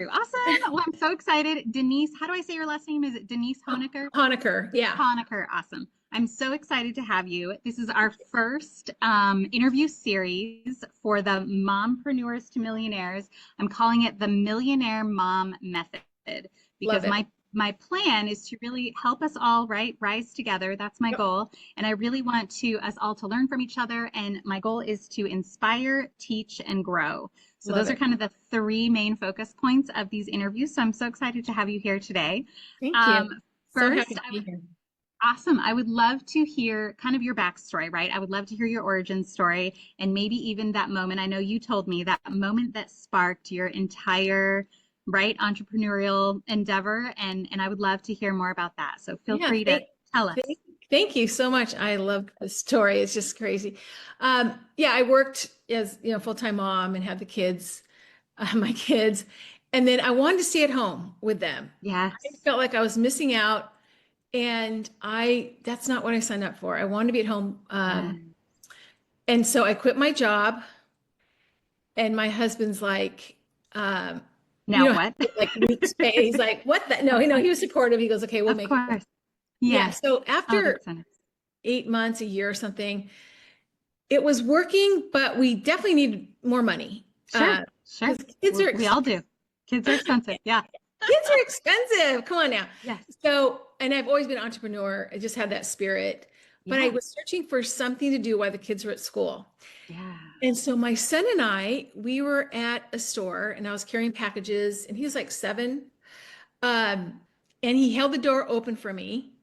Awesome. Well, I'm so excited. Denise, how do I say your last name? Is it Denise Honaker? Honaker, yeah. Honaker, awesome. I'm so excited to have you. This is our first interview series for the Mompreneurs to Millionaires. I'm calling it the Millionaire Mom Method because Love it. my plan is to really help us all, right, rise together. That's my Yep. goal. And I really want us all to learn from each other. And my goal is to inspire, teach, and grow. So Love those are it. kind of the three main focus points of these interviews. So I'm so excited to have you here today. Thank you. Um, So happy First, to be here. awesome. I would love to hear kind of your backstory, right? I would love to hear your origin story and maybe even that moment. I know you told me that moment that sparked your entire, right, entrepreneurial endeavor. And I would love to hear more about that. So feel Yeah, free to tell us. thank you so much. I love this story. It's just crazy. Yeah, I worked as full-time mom and had the kids, my kids, and then I wanted to stay at home with them. Yes. I felt like I was missing out, and that's not what I signed up for. I wanted to be at home. Yes. And so I quit my job, and my husband's like, Now what? like weeks pay. He's like, what the? No, he was supportive. He goes, okay, we'll Of make it work. course. Yeah. Yes. So Oh, after that's nice. 8 months, a year or something, it was working, but we definitely needed more money. Sure. Sure. Kids are We all do. Kids are expensive. Yeah. kids are expensive. Come on now. Yes. So, and I've always been an entrepreneur. I just had that spirit, but I Yeah. was searching for something to do while the kids were at school. Yeah. And so my son and we were at a store and I was carrying packages and he was like 7. And he held the door open for me.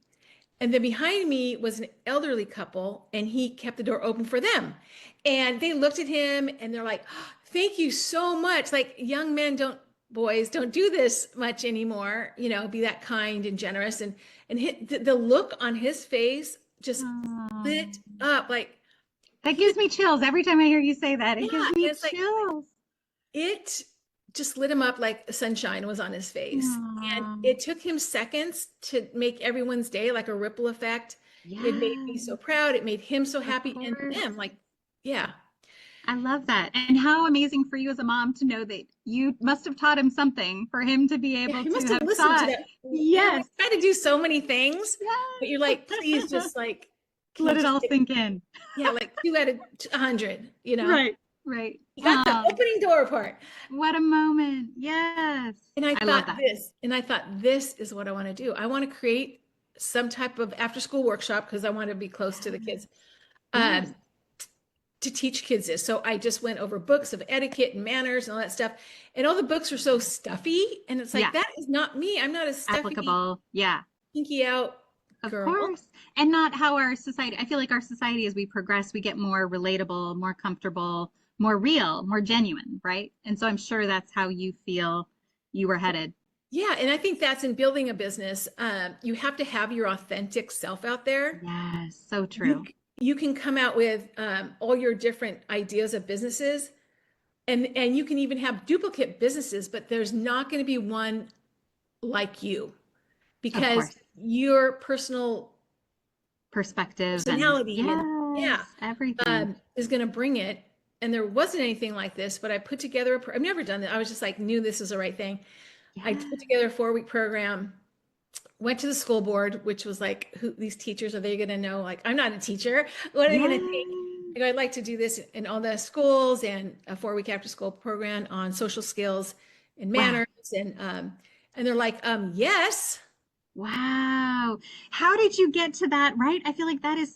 And then behind me was an elderly couple and he kept the door open for them. And they looked at him and they're like, oh, thank you so much. Like young men boys don't do this much anymore, be that kind and generous. And the look on his face just lit up like, that gives me chills every time I hear you say that. It gives me it's like, chills. it just lit him up like sunshine was on his face. And it took him seconds to make everyone's day, like a ripple effect. It made me so proud. It made him so happy and them like, yeah. I love that. And how amazing for you as a mom to know that you must have taught him something for him to be able He to must have listened taught. to that. Yes. We try to do so many things, Yes. but you're like, please just like let it all sink in. Yeah, like 2 out of 100, Right. Right. You got the opening door part. What a moment. Yes. And I thought this is what I want to do. I want to create some type of after school workshop because I want to be close to the kids. Yes. To teach kids this. So I just went over books of etiquette and manners and all that stuff. And all the books are so stuffy. And it's like, that is not me. I'm not a stuffy, applicable. Yeah. Pinky out girl. Of course. And not how our society, I feel like our society, as we progress, we get more relatable, more comfortable, more real, more genuine, right? And so I'm sure that's how you feel you were headed. Yeah. And I think that's in building a business. You have to have your authentic self out there. Yes. So true. You can come out with all your different ideas of businesses and you can even have duplicate businesses, but there's not going to be one like you because your personal perspective, personality, everything is going to bring it. And there wasn't anything like this, but I put together I've never done that. I was just like, knew this was the right thing. Yeah. I put together a 4-week program. Went to the school board, which was like, who these teachers, are they going to know? Like, I'm not a teacher. What are they going to think? I'd like to do this in all the schools and a 4-week after school program on social skills and manners. Wow. And they're like, yes. Wow. How did you get to that? Right. I feel like that is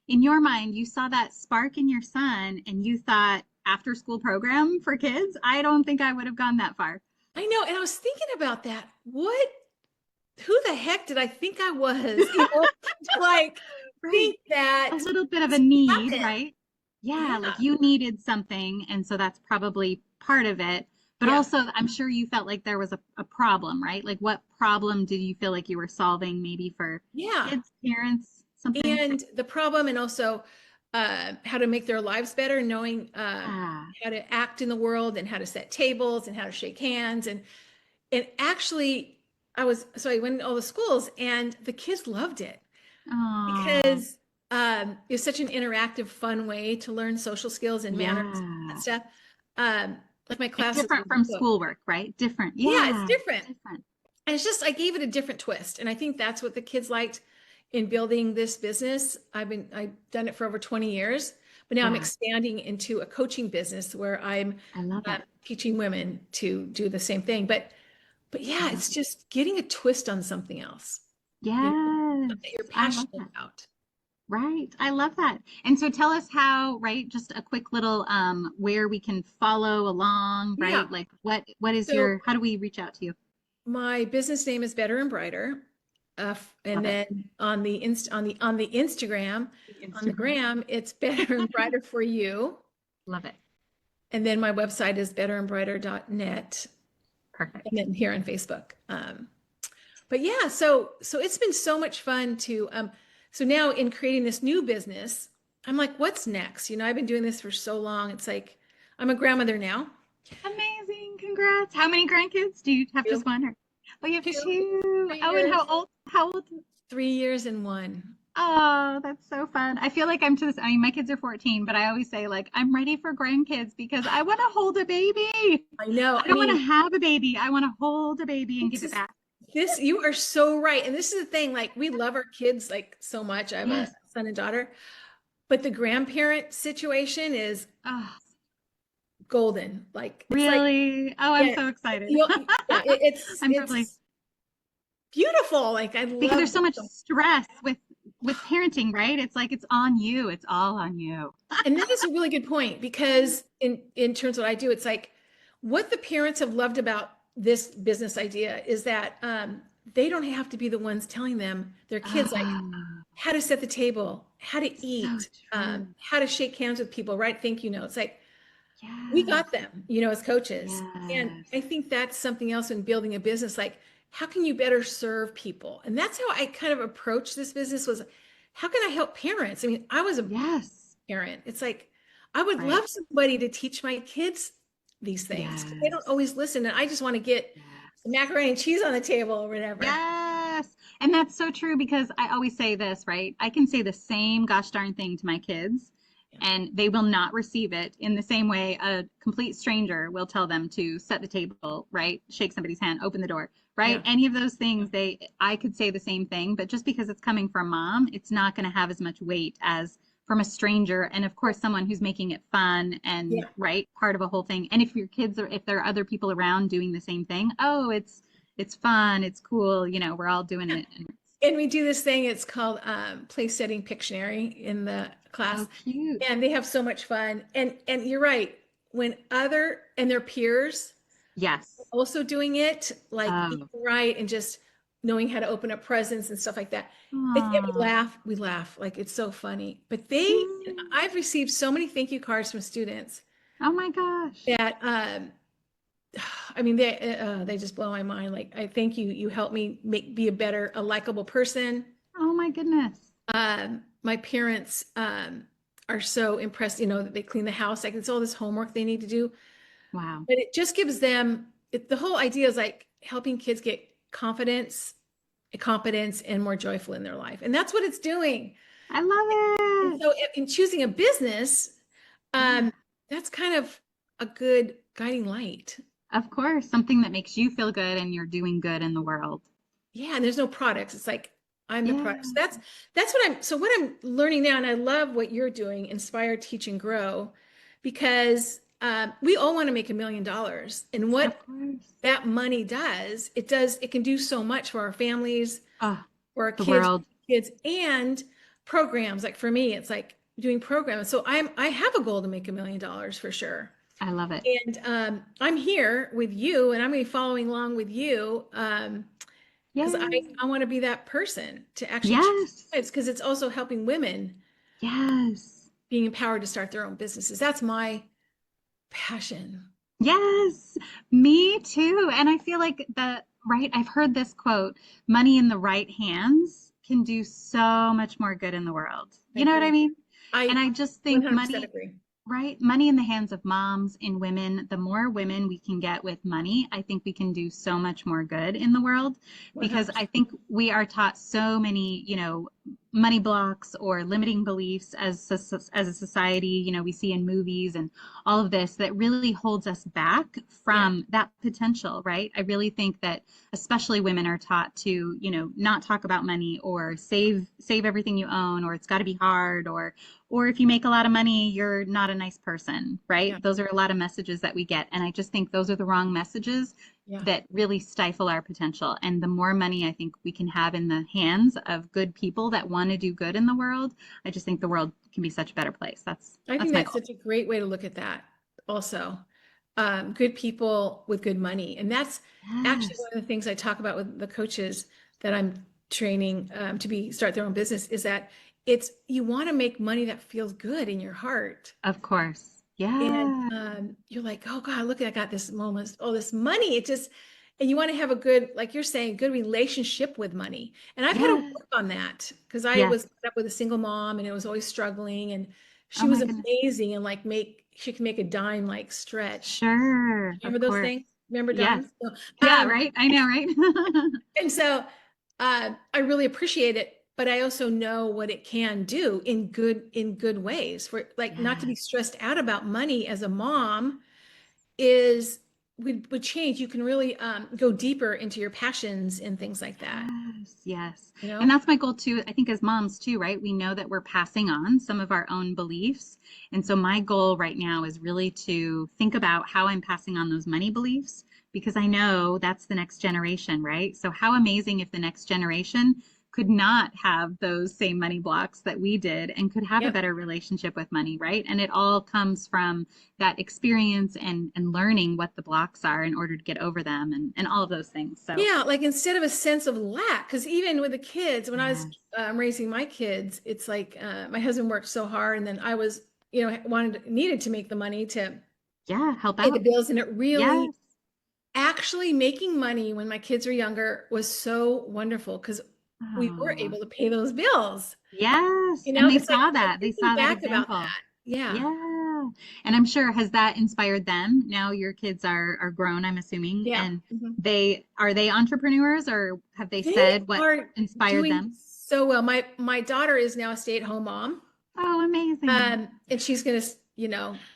in your mind, you saw that spark in your son and you thought after school program for kids. I don't think I would have gone that far. I know. And I was thinking about that. Who the heck did I think I was? Like, think that a little bit of a need, right? Yeah, like you needed something. And so that's probably part of it. But also, I'm sure you felt like there was a problem, right? Like what problem did you feel like you were solving maybe for kids, parents, something? And the problem, and also how to make their lives better, knowing how to act in the world and how to set tables and how to shake hands. And actually, I went to all the schools and the kids loved it. Aww. Because it's such an interactive, fun way to learn social skills and manners and that stuff. Like my Like classes different with the from book. schoolwork, right? Different. Yeah, it's Yeah, different. different. And it's just, I gave it a different twist. And I think that's what the kids liked in building this business. I've done it for over 20 years, but now I'm Yeah, expanding into a coaching business where I'm I love it. teaching women to do the same thing. But I yeah, love it's it. just getting a twist on something else, you know, Yes, that you're I love passionate that. about. Right. I love that. And so tell us how, right? Just a quick little where we can follow along, Yeah. right? Like what is So your how do we reach out to you? my business name is Better and Brighter. And Love it. then on the Instagram, The on the Instagram. gram, it's Better and Brighter for you. Love it. And then my website is betterandbrighter.net. And Perfect. then here on Facebook. But yeah, so it's been so much fun to so now in creating this new business, I'm like, what's next? You know, I've been doing this for so long. It's like I'm a grandmother now. Amazing. Congrats. How many grandkids? Do you have just Two, one or oh, you have two, two. three Oh, and years, how old? How old? 3 years and one. Oh, that's so fun. I feel like I'm to this. I mean, my kids are 14, but I always say like I'm ready for grandkids because I want to hold a baby. I know. I I don't want to mean, have a baby. I want to hold a baby and this give it is back. this you are so right. And this is the thing, like we love our kids like so much. I have a Yes. son and daughter, but the grandparent situation is Oh, golden. Like it's like, really? Oh, I'm yeah, so excited. yeah, it's I'm so pleased it's beautiful. Like I because love there's so much them. stress with parenting, right? It's like it's on you. It's all on you. And that is a really good point because in terms of what I do, it's like what the parents have loved about this business idea is that they don't have to be the ones telling them their kids like Oh, how to set the table, how to so eat, true. how to shake hands with people, write thank you notes. Like we Yes. got them, you know, as coaches. And Yes. I think that's something else in building a business. Like, how can you better serve people? And that's how I kind of approached this business was, how can I help parents? I mean, I was a Yes. parent. It's like, I would Right. love somebody to teach my kids these things because they don't Yes. always listen. And I just want to get the Yes. macaroni and cheese on the table or whatever. Yes. And that's so true because I always say this, right? I can say the same gosh darn thing to my kids Yeah. and they will not receive it in the same way a complete stranger will tell them to set the table, right? Shake somebody's hand, open the door, right? Yeah. Any of those things, I could say the same thing, but just because it's coming from mom, it's not going to have as much weight as from a stranger and of course someone who's making it fun and Yeah. right part of a whole thing. And if your kids are if there are other people around doing the same thing, oh, it's fun, it's cool, you know, we're all doing it. And And we do this thing, it's called place setting Pictionary in the oh, class. cute. And they have so much fun. And you're right, when other and their peers Yes. also doing it, like being Oh. right and just knowing how to open up presents and stuff like that. And Oh. we laugh, like it's so funny. But Mm. I've received so many thank you cards from students Oh my gosh. that, I mean, they just blow my mind. Like, I thank you. You helped me be a likable person. Oh my goodness. My parents, are so impressed, you know, that they clean the house. Like it's all this homework they need to do. Wow. But it just gives them the whole idea is like helping kids get confidence, and more joyful in their life. And that's what it's doing. I And love it. so in choosing a business, Yeah. um, that's kind of a good guiding light. Of course, something that makes you feel good and you're doing good in the world. Yeah, and there's no products. It's like I'm the product. So Yeah. what I'm learning now, and I love what you're doing, inspire, teach, and grow, because we all want to make $1 million. And Of what course. that money it can do so much for our families, Oh, for our the kids, world. and programs. Like for me, it's like doing programs. So I have a goal to make $1 million for sure. I love it. And I'm here with you, and I'm going to be following along with you because Yay. I want to be that person to actually change Yes. lives because it's also helping women Yes. being empowered to start their own businesses. That's my passion. Yes. Me too. And I feel like right, I've heard this quote, money in the right hands can do so much more good in the world. I You know what I agree. mean? And I I just think 100% money, agree. right? Money in the hands of moms and women, the more women we can get with money, I think we can do so much more good in the world because 100%. I think we are taught so many, you know, money blocks or limiting beliefs as a society, we see in movies and all of this that really holds us back Yeah. from that potential, right? I really think that especially women are taught to, not talk about money or save everything you own, or it's got to be hard, or if you make a lot of money, you're not a nice person, right? Yeah. Those are a lot of messages that we get. And I just think those are the wrong messages Yeah. that really stifle our potential. And the more money I think we can have in the hands of good people that want to do good in the world, I just think the world can be such a better place. I That's think my that's goal. such a great way to look at that also. Good people with good money. And that's actually Yes, one of the things I talk about with the coaches that I'm training start their own business is that you want to make money that feels good in your heart. of course. And Yeah. you're like, oh God, look, I got this moment, all this money. And you want to have a good, like you're saying, good relationship with money. And I've had to Yes. work on that because I Yes. was up with a single mom and I was always struggling. And Oh she was my goodness. amazing and she could make a dime like stretch. Sure. Of Remember those course. things? Remember Yes. dimes? So, Yeah, right. I know, right? and so I really appreciate it, but I also know what it can do in good ways for like not to be Yes. stressed out about money as a mom is would change. You can really go deeper into your passions and things like that, Yes, yes. you And know? that's my goal too, I think as moms too, right? We know that we're passing on some of our own beliefs. And so my goal right now is really to think about how I'm passing on those money beliefs because I know that's the next generation, right? So how amazing if the next generation could not have those same money blocks that we did and could have a Yep. better relationship with money, right? And it all comes from that experience and learning what the blocks are in order to get over them and all of those things. So Yeah, like instead of a sense of lack, because even with the kids, when I was yes. raising my kids, it's like my husband worked so hard, and then I was, needed to make the money to Yeah, help pay the out. bills, and it really Yes. actually making money when my kids were younger was so wonderful because we were Oh, able to pay those bills. yes. And they It's like saw I'm that. They thinking saw that back about example. that. Yeah, Yeah. And I'm sure has that inspired them? Now your kids are grown, I'm assuming, yeah. and Mhm. they entrepreneurs or have they They said what are inspired doing them? so well. My daughter is now a stay-at-home mom. Oh, amazing. And she's gonna,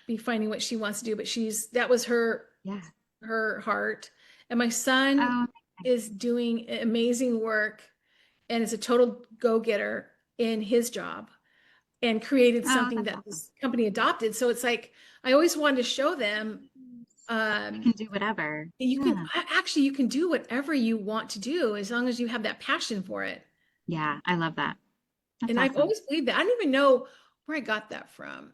be finding what she wants to do, but that was Yeah. her heart. And my son Oh, is doing amazing work and is a total go-getter in his job and created oh, something that's that awesome. this company adopted. So it's like I always wanted to show them You um, can do whatever. you can Yeah. actually you can do whatever you want to do as long as you have that passion for it. Yeah, I love that. That's And I've awesome. always believed that. I don't even know where I got that from.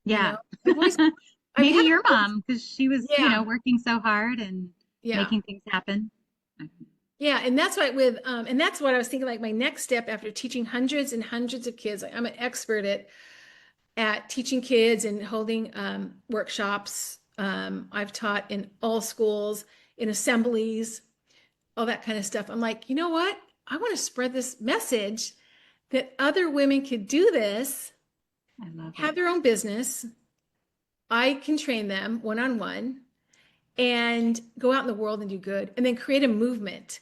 You Yeah. know, I've always I've Maybe had your mom, because she was, yeah, working so hard and yeah. making things happen. Yeah, and that's why and that's what I was thinking like my next step after teaching hundreds and hundreds of kids. I'm an expert at teaching kids and holding workshops. I've taught in all schools, in assemblies, all that kind of stuff. I'm like, you know what? I want to spread this message that other women could do this, I love it. have their own business. I can train them one-on-one and go out in the world and do good, and then create a movement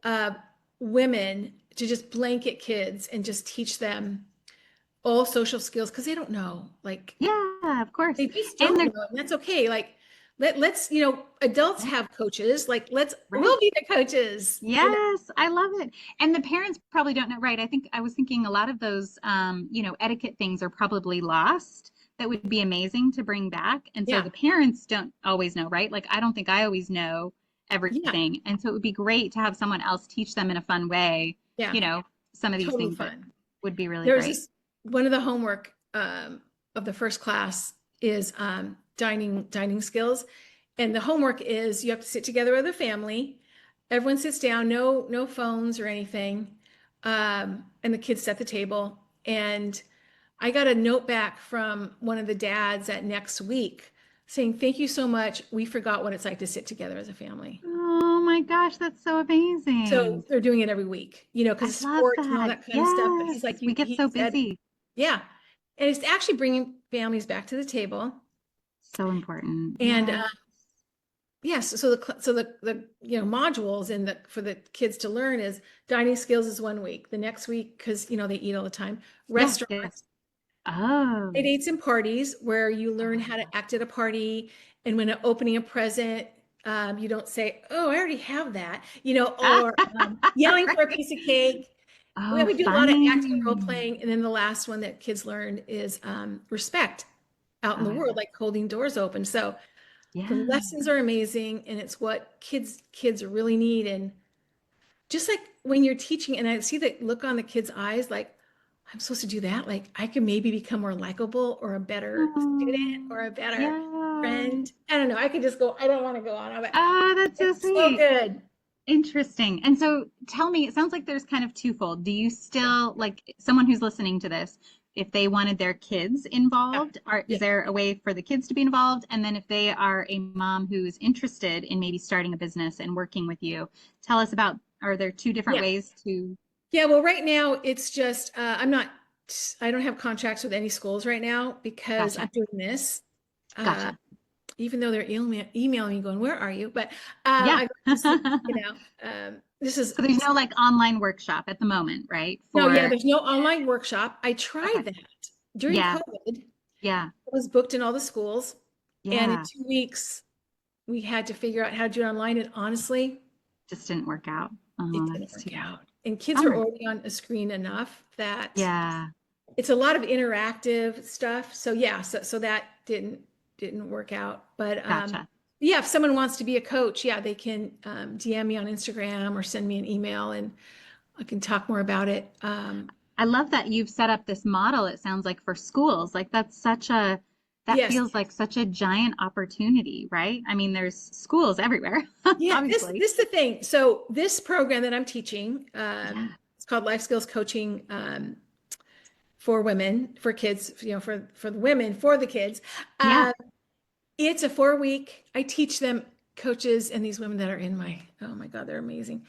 of women to just blanket kids and just teach them all social skills because they don't know. Like Yeah, of course. they just And don't they're, know. And that's okay. Like let's, adults yeah, have coaches. Like we'll right. be the coaches. Yes, I love it. And the parents probably don't know, right? I was thinking a lot of those, etiquette things are probably lost that would be amazing to bring back. And so Yeah. the parents don't always know, right? Like, I don't think I always know Yeah. everything. And so it would be great to have someone else teach them in a fun way, Yeah. you know, some of these Totally things that fun. would be really There was great. this one of the homework of the first class is dining skills. And the homework is you have to sit together with a family. Everyone sits down, no phones or anything. And the kids set the table. And I got a note back from one of the dads at next week saying, thank you so much. We forgot what it's like to sit together as a family. Oh my gosh, that's so So amazing. they're doing it every week, because I of love sports and all that. that kind of stuff. But he's like, Yes, we get he so said, busy. yeah. And it's actually bringing families back to the table. So important. And Yes. yes. So the modules in the for the kids to learn is dining skills is 1 week. The next week, because they eat all the time, Yes, restaurant yes. Oh, dates and parties where you I learn love how to that. act at a party. And when opening a present, you don't say, "Oh, I already have that," or yelling for a Right. piece of cake. Oh, We do a lot of acting, role funny. playing, and then the last one that kids learn is respect out in Oh, the I world, love. like holding doors open. So the Yeah. lessons are amazing, and it's what kids really need. And just like when you're teaching, and I see the look on the kids' eyes, like I'm supposed to do that. Like I could maybe become more likable or a better student Oh, or a better yeah. friend. I don't know. I could just go. I don't want to go on, but Oh, that's so it's so sweet. good. Interesting. And so tell me, it sounds like there's kind of twofold. Do you still, like someone who's listening to this, if they wanted their kids Yeah. involved, is Yeah. there a way for the kids to be involved? And then if they are a mom who's interested in maybe starting a business and working with you, tell us about, are there two different Yeah. ways to? Yeah. Well, right now it's just I don't have contracts with any schools right now because I'm Gotcha. doing this. Uh, Gotcha. even though they're emailing me going, "Where are you?" But Yeah. I go, this is, this is So there's no like online workshop at the moment, right? no, yeah, For, there's no online workshop. I tried okay. that during Yeah. COVID. I Yeah. was booked in all the schools, and in Yeah. 2 weeks we had to figure out how to do it online. And honestly, Just didn't work out. it Oh, didn't that's too work bad. out. And kids are Bummer. already on a screen enough that Yeah. it's a lot of interactive stuff. So yeah, so that didn't work out. But Gotcha. yeah, if someone wants to be a coach, yeah, they can DM me on Instagram or send me an email, and I can talk more about it. I love that you've set up this model, it sounds like for schools. Like that's such a, that Yes, feels like such a giant opportunity, right? I mean, there's schools everywhere, yeah, obviously. this is the thing. So this program that I'm teaching, Yeah. it's called Life Skills Coaching for women, for kids, for the women, for the kids. Yeah. Um, it's a 4 week. I teach them coaches and these women that are in my, oh my God, they're amazing.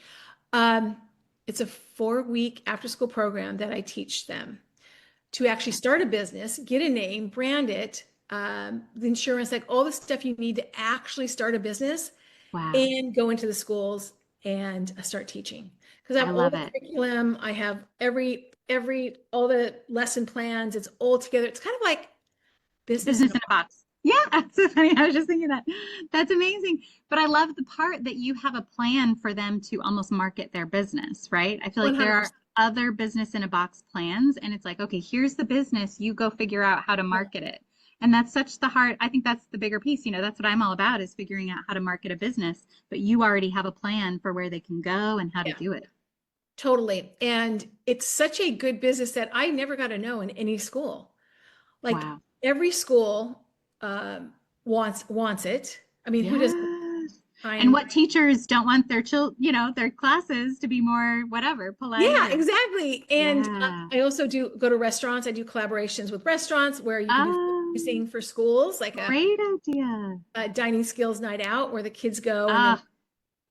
Um, it's a 4 week after school program that I teach them to actually start a business, get a name, brand it, the insurance, like all the stuff you need to actually start a business Wow. and go into the schools and start teaching. Because I I have all love the it. curriculum, I have all the lesson plans, it's all together. It's kind of like business in Business a in a box. Yeah, that's so funny. I was just thinking that. That's amazing. But I love the part that you have a plan for them to almost market their business, right? I feel like there are 100%. other business in a box plans, and it's like, okay, here's the business. You go figure out how to Yeah. market it. And that's such the heart. I think that's the bigger piece. That's what I'm all about is figuring out how to market a business. But you already have a plan for where they can go and how to Yeah, do it. totally. And it's such a good business that I never got to know in any school. Like Wow. every school um, wants it. I mean, who doesn't Yes. And find what teachers don't want their their classes to be more whatever, polite Yeah, or exactly. And yeah. I also do go to restaurants. I do collaborations with restaurants where you can do Oh, fundraising for schools, like great idea. a dining skills night out where the kids go. And then Ah,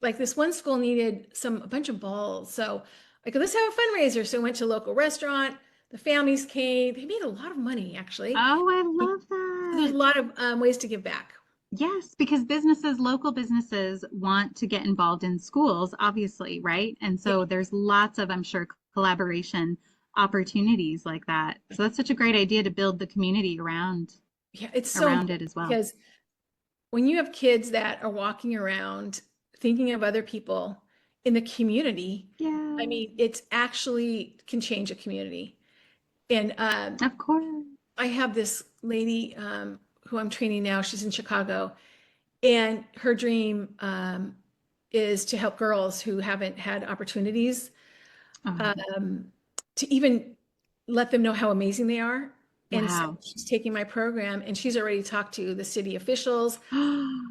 like this one school needed a bunch of balls. So like, let's have a fundraiser. So I went to a local restaurant. The families came. They made a lot of money, actually. oh, I So love there's a that. lot of ways to give back. Yes, because local businesses want to get involved in schools, obviously, right? And Yeah. so there's lots of, I'm sure, collaboration opportunities like that. So that's such a great idea to build the community Yeah, it's so around it important as well. because when you have kids that are walking around thinking of other people in the community, I Yeah, mean, it's actually can change a community. And of course. I have this lady who I'm training now. She's in Chicago, and her dream is to help girls who haven't had opportunities Oh, um, to even let them know how amazing they are. And so wow. she's taking my program, and she's already talked to the city officials.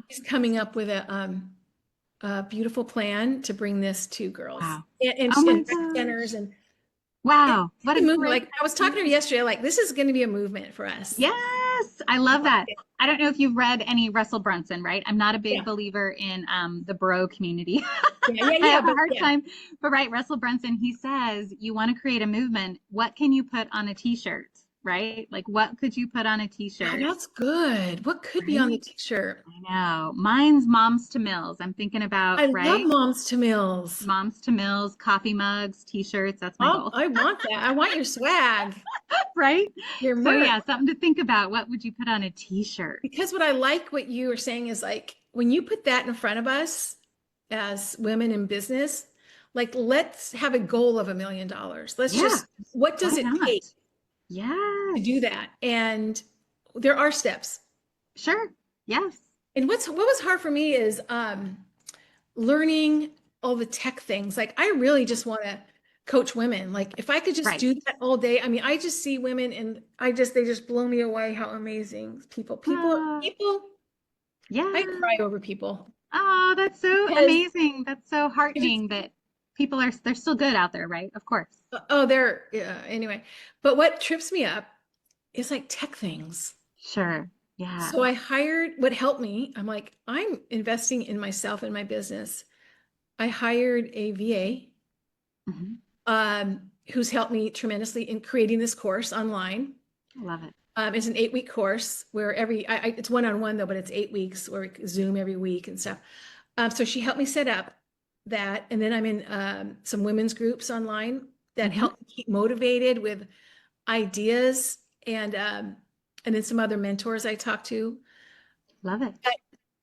She's coming up with a beautiful plan to bring this to girls Wow. and, Oh my and rec centers. gosh. And it's Wow. What a a movement. great Like I was talking to her idea. yesterday, like this is going to be a movement for us. Yes, I love that. I don't know if you've read any Russell Brunson, right? I'm not a big Yeah, believer in the bro community. I yeah. have a But hard yeah, time. But right, Russell Brunson, he says, you want to create a movement. What can you put on a t-shirt? right? Like what could you put on a Oh, t-shirt, that's good. What could be on the right? t-shirt? I know. Mine's Moms to Mills. I'm thinking about, I love right? Moms to Mills. Moms to Mills, coffee mugs, t-shirts. That's my goal, I want that. I want your swag, right? your So merch. yeah, something to think about. What would you put on a t-shirt? Because what I like what you were saying is like when you put that in front of us as women in business, like let's have a goal of $1 million. Let's Yeah, just, what why does it not? take to do Yes. that? And there are steps. Sure. Yes. And what was hard for me is learning all the tech things. Like I really just want to coach women. Like if I could just Right. do that all day. I mean, I just see women and they just blow me away how amazing Uh, people, I yeah. cry over people Oh, that's so because amazing. That's so it's, heartening that people are, they're still good out there, right? Of course. oh, they're, yeah, anyway. But what trips me up is like tech things. Sure. Yeah. So I hired, what helped me, I'm like, I'm investing in myself and my business. I hired a VA Hmm. who's helped me tremendously in creating this course online. Love it. It's an 8-week course where it's one-on-one though, but it's 8 weeks where we Zoom every week and stuff. So she helped me set up that. And then I'm in some women's groups online that Hmm. help me keep motivated with ideas and then some other mentors I talk to. Love it.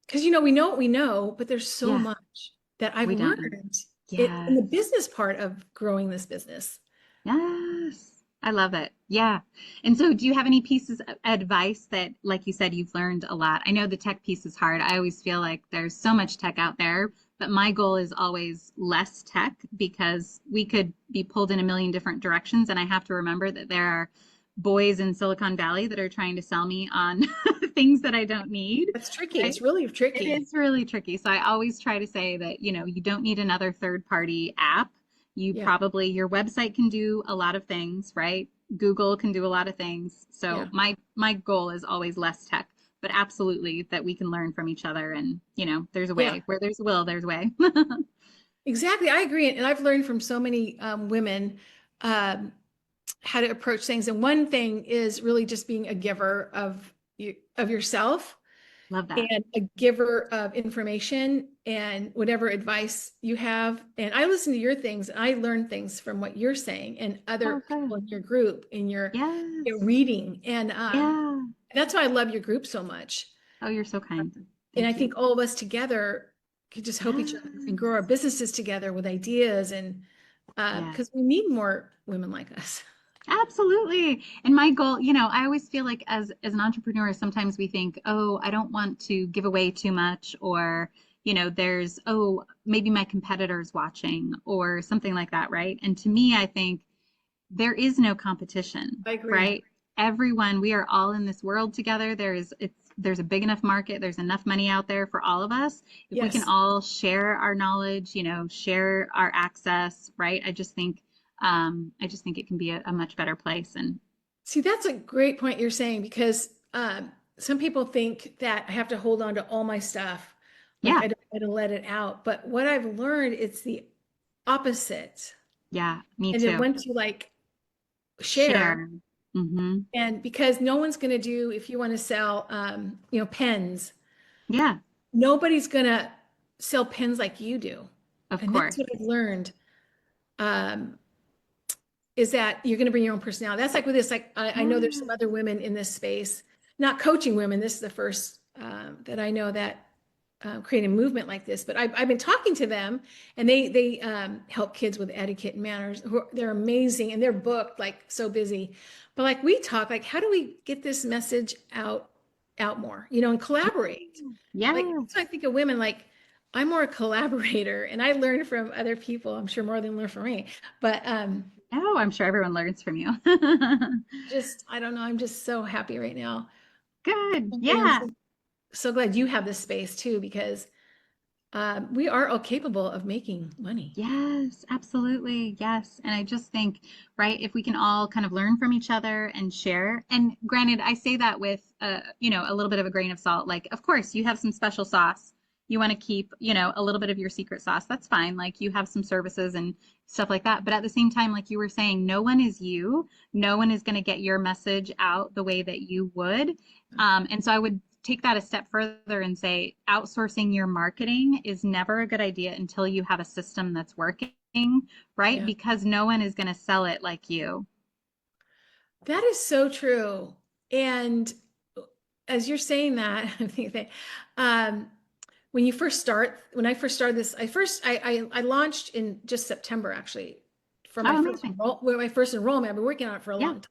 Because you know, we know what we know, but there's so Yeah. much that I've We don't know. learned in the Yes. business part of growing this business. Yes. I love it. Yeah. And so do you have any pieces of advice that, like you said, you've learned a lot? I know the tech piece is hard. I always feel like there's so much tech out there, but my goal is always less tech because we could be pulled in a million different directions. And I have to remember that there are boys in Silicon Valley that are trying to sell me on things that I don't need, It's tricky. right? It's really It tricky. is really tricky. So I always try to say that, you don't need another third party app. You Yeah. probably, your website can do a lot of things, right? Google can do a lot of things. So Yeah. my goal is always less tech, but absolutely that we can learn from each other and, there's a Yeah. way. Where there's a will, there's a way. Exactly. I agree. And I've learned from so many women um, how to approach things. And one thing is really just being a giver of yourself Love that. and a giver of information and whatever advice you have. And I listen to your things and I learn things from what you're saying and Oh, other people good. in your group, in your Yes. reading. And Yeah. that's why I love your group so much. Oh, you're so kind. And I Thank you. think all of us together could just help each other and grow our Yes. businesses together with ideas and Yeah. because we need more women like us. Absolutely. And my goal, I always feel like as an entrepreneur, sometimes we think, oh, I don't want to give away too much, or, there's, oh, maybe my competitor's watching or something like that, right? And to me, I think there is no competition, I agree. right? Everyone, we are all in this world together. There's a big enough market, there's enough money out there for all of us. If we can Yes. all share our knowledge, share our access, right? I just think it can be a much better place. And See, that's a great point you're saying because some people think that I have to hold on to all my stuff, like yeah, I don't let it out. But what I've learned, it's the opposite. yeah, me And then too. once you like share, Share. Hmm. and because no one's going to do, if you want to sell, pens, Yeah, nobody's going to sell pens like you do. of And that's course. what I've learned. Um, is that you're going to bring your own personality. That's like with this, like I know there's some Yeah. other women in this space, not coaching women. This is the first that I know that create a movement like this. But I've been talking to them, and they help kids with etiquette and manners. They're amazing, and they're booked like so busy. But like we talk, like how do we get this message out more, and collaborate? Like Yeah. so I think of women like. I'm more a collaborator and I learn from other people. I'm sure more than learn from me. But Oh, I'm sure everyone learns from you. I don't know. I'm just so happy right now. Good. And I'm Yeah. so glad you have this space too, because we are all capable of making money. Yes, absolutely. Yes. And I just think, right, if we can all kind of learn from each other and share, and granted, I say that with, a little bit of a grain of salt. Like, of course, you have some special sauce, you want to keep, you know, a little bit of your secret sauce. That's fine. Like you have some services and stuff like that. But at the same time, like you were saying, no one is you. No one is going to get your message out the way that you would. And so I would take that a step further and say outsourcing your marketing is never a good idea until you have a system that's working, right? Yeah. Because no one is going to sell it like you. That is so true. And as you're saying that, I think that when I first started this, I launched in just September actually for Oh, amazing. my first enrollment. I've been working on it for a Yeah. long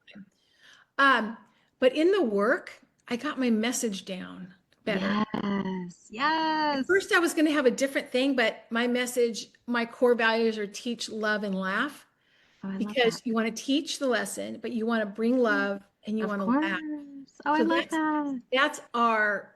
time. But in the work, I got my message down better. Yes. At Yes. first, I was going to have a different thing, but my message, my core values are teach, love, and laugh. Oh, I love Because that. you want to teach the lesson, but you want to bring love and you Of want to course. laugh. Oh, I So love that. that's our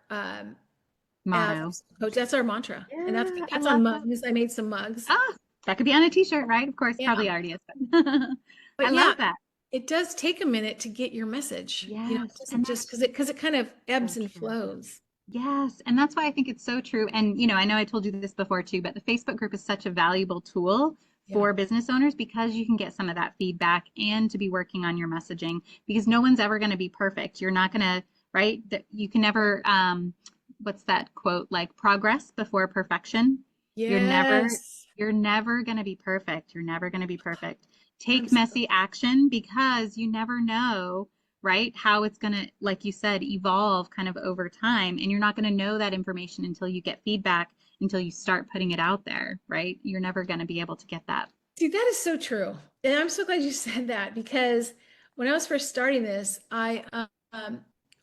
Motto. coach. That's our mantra, and Yeah, I that's on love that. mugs. I made some mugs. Ah, that could be on a t-shirt, right? Of course, Yeah, probably already is. I but yeah, love that. it does take a minute to get your message. You know, it Yes. doesn't And just that's because it kind of so ebbs and true. flows. Yes, and that's why I think it's so true. And, you know, I know I told you this before too, but the Facebook group is such a valuable tool Yeah, for business owners because you can get some of that feedback and to be working on your messaging because no one's ever going to be perfect. You're not going to, right? That you can never, what's that quote? Like progress before perfection. You're never, yes, you're never going to be perfect. You're never going to be perfect. I'm Take so messy action because you never know, right? How it's going to, like you said, evolve kind of over time. And you're not going to know that information until you get feedback, until you start putting it out there, right? You're never going to be able to get that. See, that is so true. And I'm so glad you said that because when I was first starting this, I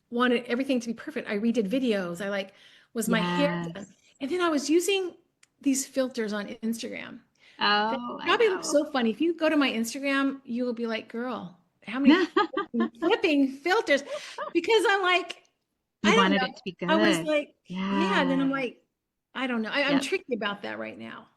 wanted everything to be perfect. I redid videos. I like was my hair done. Yes. And then I was using these filters on Instagram that Oh, I probably look know. so funny. If you go to my Instagram, you will be like, girl, how many flipping filters? Because I'm like, You I don't wanted know. it to be I was good. like, yeah. And then I'm Yeah. like, I don't know. I'm Yep. tricky about that right now.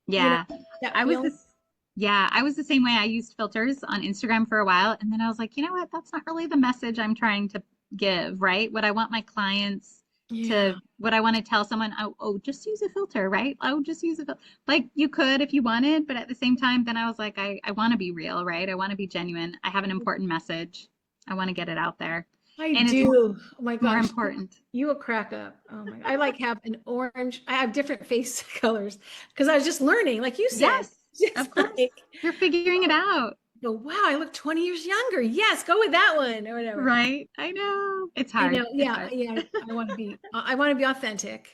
You know, Yeah. that I was feeling. this, yeah, I was the same way. I used filters on Instagram for a while, and then I was like, you know what? That's not really the message I'm trying to give, right? What I want my clients Yeah. to, what I want to tell someone, oh, oh, just use a filter, right? Oh, just use a filter. Like you could if you wanted, but at the same time, then I was like, I want to be real, right? I want to be genuine. I have an important message. I want to get it out there. I And it's do. Oh my more gosh. important. You will crack up. Oh my. I like have an orange. I have different face colors because I was just learning, like you said. Yes, Just of course. like, You're figuring it out. go, wow, I look 20 years younger. Yes, go with that one or whatever. Right? I know. It's I hard. know. It's Yeah, hard. yeah. I want to be authentic.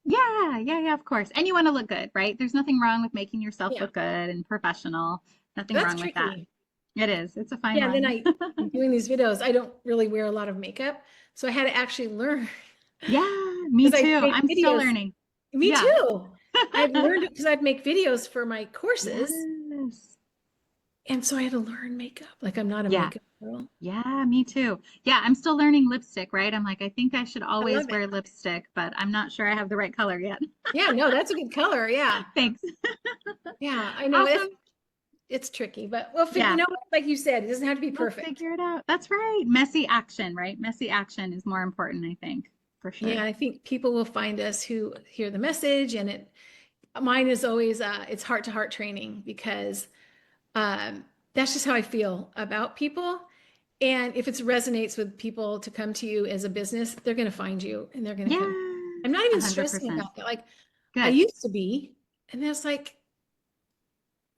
Yeah, yeah, yeah, of course. And you want to look good, right? There's nothing wrong with making yourself Yeah. look good and professional. Nothing That's wrong with that. tricky. It is. It's a fine Yeah, and then line. I'm doing these videos. I don't really wear a lot of makeup. So I had to actually learn Yeah, me because I too. make I'm still videos. learning. Me Yeah. too. I've learned it because I'd make videos for my courses. Yes. And so I had to learn makeup. Like I'm not a Yeah. makeup girl. Yeah, me too. Yeah, I'm still learning lipstick, right? I'm like, I think I should I love always it. wear lipstick, but I'm not sure I have the right color yet. Yeah, no, that's a good color. Yeah. Thanks. Yeah, I know Awesome. it's tricky, but we'll figure, Yeah. like you said, it doesn't have to be We'll perfect. figure it out. That's right. Messy action, right? Messy action is more important, I think, for Yeah, sure. I think people will find us who hear the message and mine is always it's heart to heart training because that's just how I feel about people. And if it resonates with people to come to you as a business, they're going to find you and they're going to come. Yes, I'm not even stressing 100%. about that. Like I Good. used to be, and that's like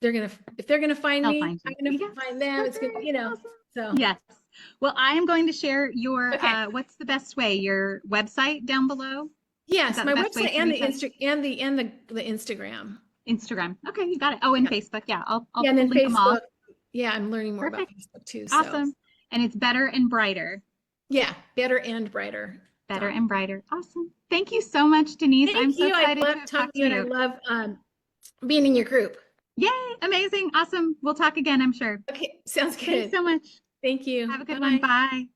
if they're gonna find They'll me, find I'm you. gonna Yes, find them. that's It's gonna, right. you know. Awesome. So Yes. Well, I am going to share your okay. what's the best way? Your website down below? Is Yes, that the my best way website to and reach out? the Instagram. Instagram. Okay, you got it. Oh, and Yeah. Facebook. Yeah, I'll Yeah, and then link them all. Facebook. Yeah, I'm learning more about Perfect. Facebook too. So Awesome. And it's better and brighter. yeah, better and brighter. Better and brighter. Awesome. Thank you so much, Denise. I'm Thank so you. I excited to love have talking talked to to you and I you. love being in your group. Yay, amazing. Awesome. We'll talk again, I'm sure. Okay, sounds Thanks good. so much. Thank you. Have a good one. Bye. Bye.